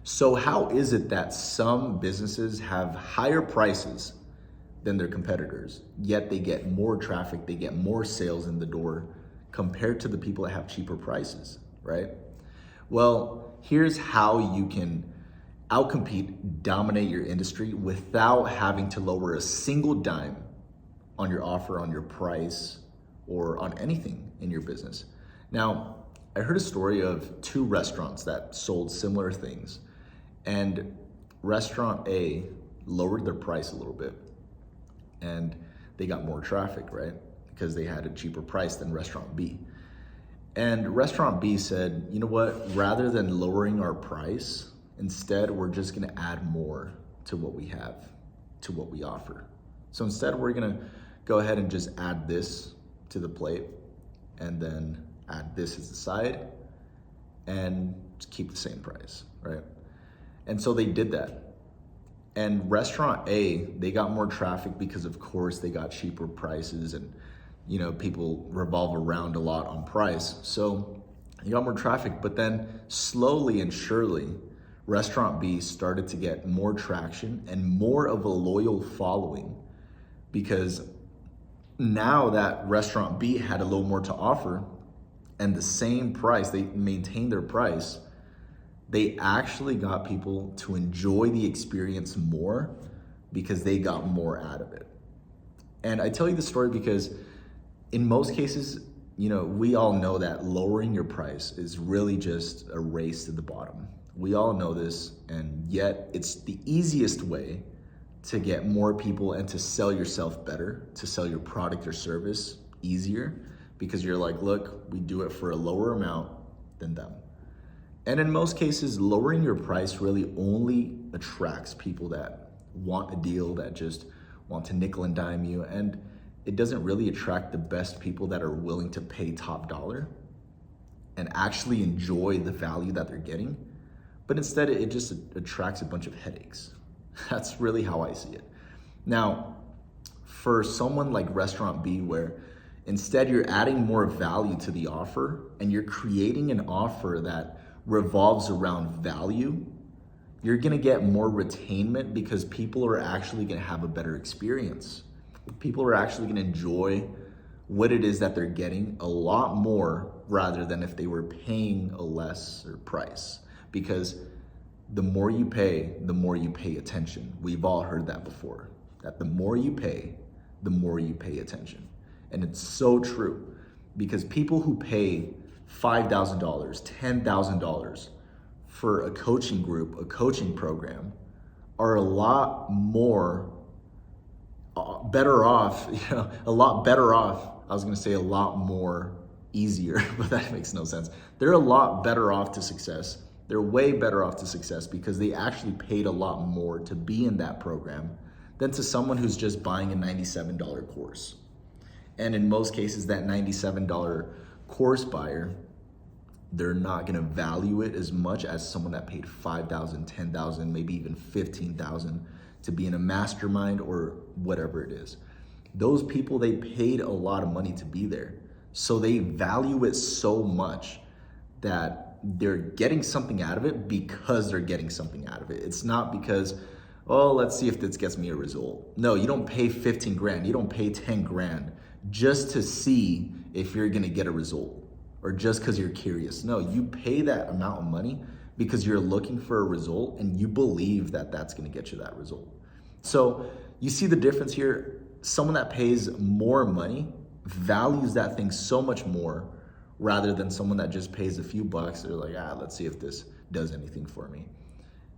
So how is it that some businesses have higher prices than their competitors, yet they get more traffic, they get more sales in the door compared to the people that have cheaper prices, right? Well, here's how you can outcompete, dominate your industry without having to lower a single dime on your offer, on your price, or on anything in your business. Now, I heard a story of two restaurants that sold similar things, and restaurant A lowered their price a little bit and they got more traffic, right? Because they had a cheaper price than restaurant B. And restaurant B said, you know what, rather than lowering our price, instead we're just gonna add more to what we have, to what we offer. So instead we're gonna go ahead and just add this to the plate and then add this as the side and just keep the same price, right? And so they did that. And restaurant A, they got more traffic because of course they got cheaper prices and people revolve around a lot on price. So you got more traffic, but then slowly and surely, restaurant B started to get more traction and more of a loyal following because now that restaurant B had a little more to offer and the same price, they maintained their price, they actually got people to enjoy the experience more because they got more out of it. And I tell you the story because in most cases, we all know that lowering your price is really just a race to the bottom. We all know this, and yet it's the easiest way to get more people and to sell yourself better, to sell your product or service easier, because you're like, look, we do it for a lower amount than them. And in most cases, lowering your price really only attracts people that want a deal, that just want to nickel and dime you. And it doesn't really attract the best people that are willing to pay top dollar and actually enjoy the value that they're getting. But instead, it just attracts a bunch of headaches. That's really how I see it. Now, for someone like Restaurant B, where instead you're adding more value to the offer and you're creating an offer that revolves around value, you're gonna get more retainment because people are actually gonna have a better experience. People are actually gonna enjoy what it is that they're getting a lot more rather than if they were paying a lesser price. Because the more you pay attention. We've all heard that before, that the more you pay attention. And it's so true because people who pay $5,000, $10,000 for a coaching group, a coaching program, are a lot more better off, a lot better off. I was gonna say a lot more easier, but that makes no sense. They're a lot better off to success. They're way better off to success because they actually paid a lot more to be in that program than to someone who's just buying a $97 course. And in most cases, that $97 course buyer, they're not gonna value it as much as someone that paid $5,000, $10,000, maybe even $15,000 to be in a mastermind or whatever it is. Those people, they paid a lot of money to be there. So they value it so much that they're getting something out of it because they're getting something out of it. It's not because, oh, let's see if this gets me a result. No, you don't pay 15 grand, you don't pay 10 grand just to see if you're gonna get a result or just because you're curious. No, you pay that amount of money because you're looking for a result and you believe that that's gonna get you that result. So you see the difference here. Someone that pays more money values that thing so much more rather than someone that just pays a few bucks. They're like, let's see if this does anything for me.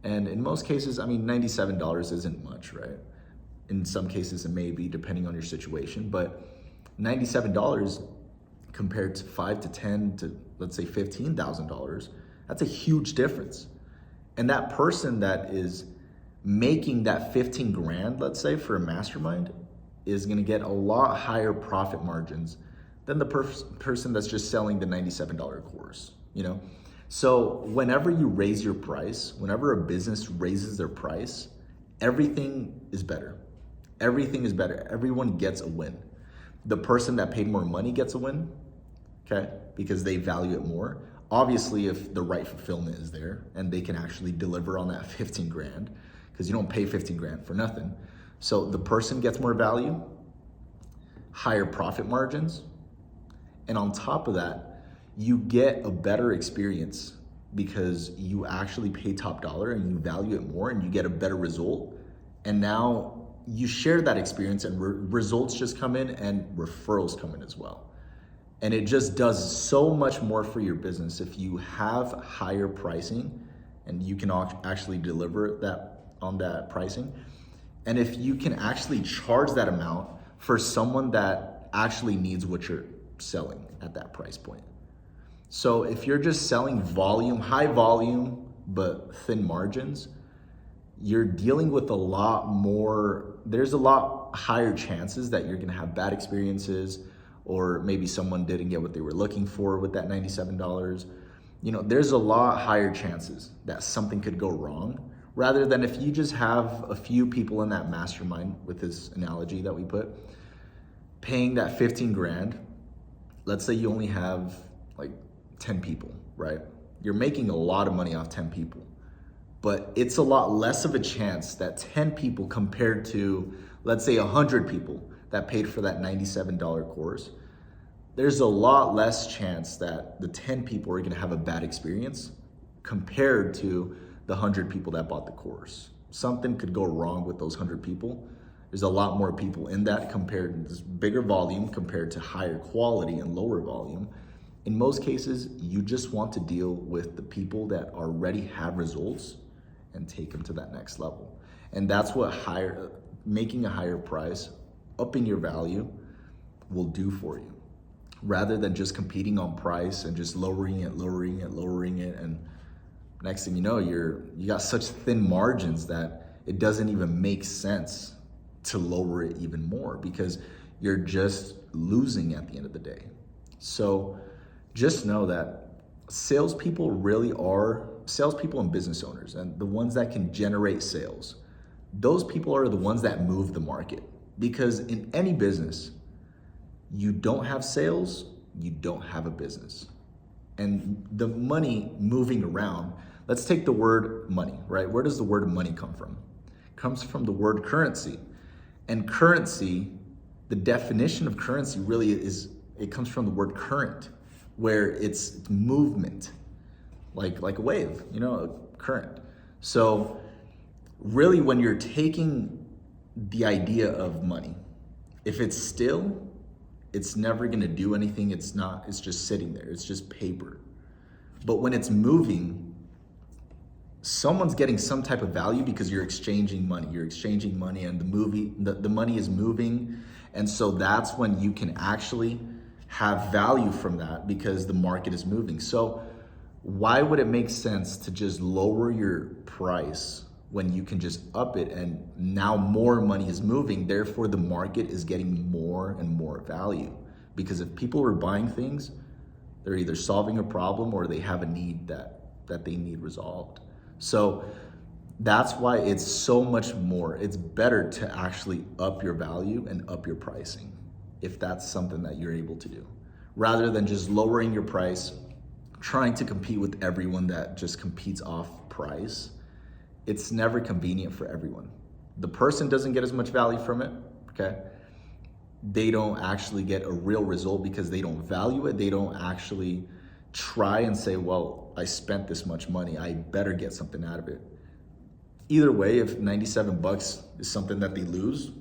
And in most cases, $97 isn't much, right? In some cases it may be depending on your situation, but $97 compared to $5 to $10 to let's say $15,000, that's a huge difference. And that person that is making that 15 grand, let's say for a mastermind, is gonna get a lot higher profit margins than the person that's just selling the $97 course, So whenever you raise your price, whenever a business raises their price, everything is better. Everything is better. Everyone gets a win. The person that paid more money gets a win, okay? Because they value it more. Obviously, if the right fulfillment is there and they can actually deliver on that 15 grand, because you don't pay 15 grand for nothing. So the person gets more value, higher profit margins, and on top of that, you get a better experience because you actually pay top dollar and you value it more and you get a better result. And now you share that experience and results just come in and referrals come in as well. And it just does so much more for your business if you have higher pricing and you can actually deliver that on that pricing. And if you can actually charge that amount for someone that actually needs what you're selling at that price point. So if you're just selling volume, high volume, but thin margins, you're dealing with a lot more, there's a lot higher chances that you're gonna have bad experiences, or maybe someone didn't get what they were looking for with that $97. You know, there's a lot higher chances that something could go wrong, rather than if you just have a few people in that mastermind, with this analogy that we put, paying that 15 grand. Let's say you only have like 10 people, right? You're making a lot of money off 10 people, but it's a lot less of a chance that 10 people compared to, let's say 100 people that paid for that $97 course. There's a lot less chance that the 10 people are gonna have a bad experience compared to the 100 people that bought the course. Something could go wrong with those 100 people. There's a lot more people in that compared to this bigger volume compared to higher quality and lower volume. In most cases, you just want to deal with the people that already have results and take them to that next level. And that's what making a higher price, upping your value, will do for you, rather than just competing on price and just lowering it. And next thing you know, you got such thin margins that it doesn't even make sense to lower it even more, because you're just losing at the end of the day. So just know that salespeople and business owners, and the ones that can generate sales, those people are the ones that move the market. Because in any business, you don't have sales, you don't have a business. And the money moving around, let's take the word money, right? Where does the word money come from? It comes from the word currency. And currency, the definition of currency really it comes from the word current, where it's movement, like a wave, a current. So really, when you're taking the idea of money, if it's still, it's never gonna do anything. It's just sitting there. It's just paper. But when it's moving, someone's getting some type of value because you're exchanging money. You're exchanging money, and the money is moving. And so that's when you can actually have value from that, because the market is moving. So why would it make sense to just lower your price when you can just up it, and now more money is moving, therefore the market is getting more and more value? Because if people are buying things, they're either solving a problem or they have a need that they need resolved. So that's why it's so much more, it's better to actually up your value and up your pricing, if that's something that you're able to do, rather than just lowering your price, trying to compete with everyone that just competes off price. It's never convenient for everyone. The person doesn't get as much value from it, okay? They don't actually get a real result because they don't value it. They don't actually try and say, well, I spent this much money, I better get something out of it. Either way, if 97 bucks is something that they lose,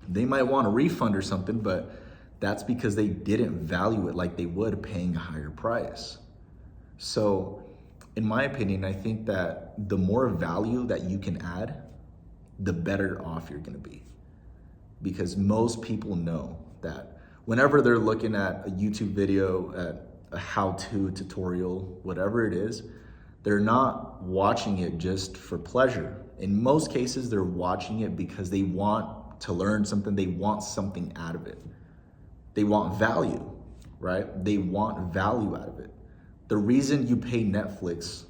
they might want a refund or something, but that's because they didn't value it like they would paying a higher price. So in my opinion, I think that the more value that you can add, the better off you're gonna be. Because most people know that whenever they're looking at a YouTube video, at a how-to tutorial, whatever it is, they're not watching it just for pleasure. In most cases, they're watching it because they want to learn something, they want something out of it. They want value, right? They want value out of it. The reason you pay Netflix,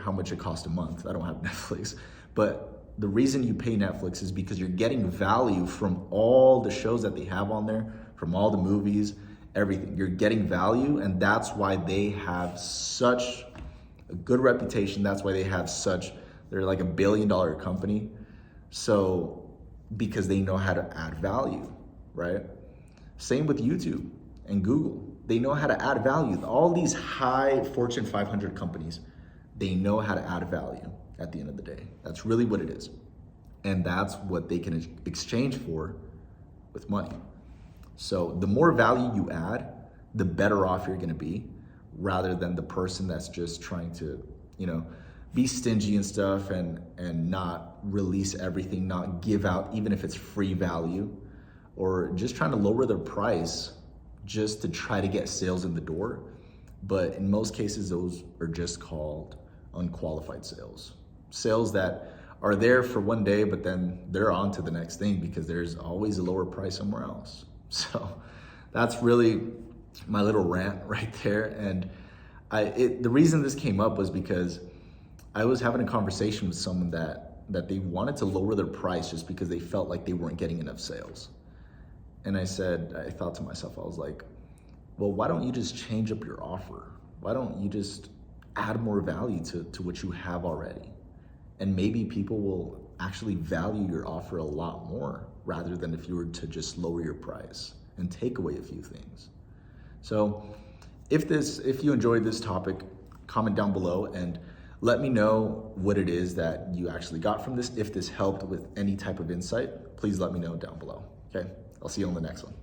how much it costs a month, I don't have Netflix, but the reason you pay Netflix is because you're getting value from all the shows that they have on there, from all the movies, everything. You're getting value, and that's why they have such a good reputation. That's why they're like $1 billion company. So, because they know how to add value, right? Same with YouTube and Google. They know how to add value. All these high Fortune 500 companies, they know how to add value at the end of the day. That's really what it is. And that's what they can exchange for with money. So the more value you add, the better off you're gonna be, rather than the person that's just trying to, be stingy and stuff and not release everything, not give out, even if it's free value, or just trying to lower their price just to try to get sales in the door. But in most cases, those are just called unqualified sales. Sales that are there for one day, but then they're on to the next thing because there's always a lower price somewhere else. So that's really my little rant right there. And the reason this came up was because I was having a conversation with someone that they wanted to lower their price just because they felt like they weren't getting enough sales. And I thought to myself, I was like, well, why don't you just change up your offer? Why don't you just add more value to what you have already? And maybe people will actually value your offer a lot more, rather than if you were to just lower your price and take away a few things. So if you enjoyed this topic, comment down below and let me know what it is that you actually got from this. If this helped with any type of insight, please let me know down below. Okay, I'll see you on the next one.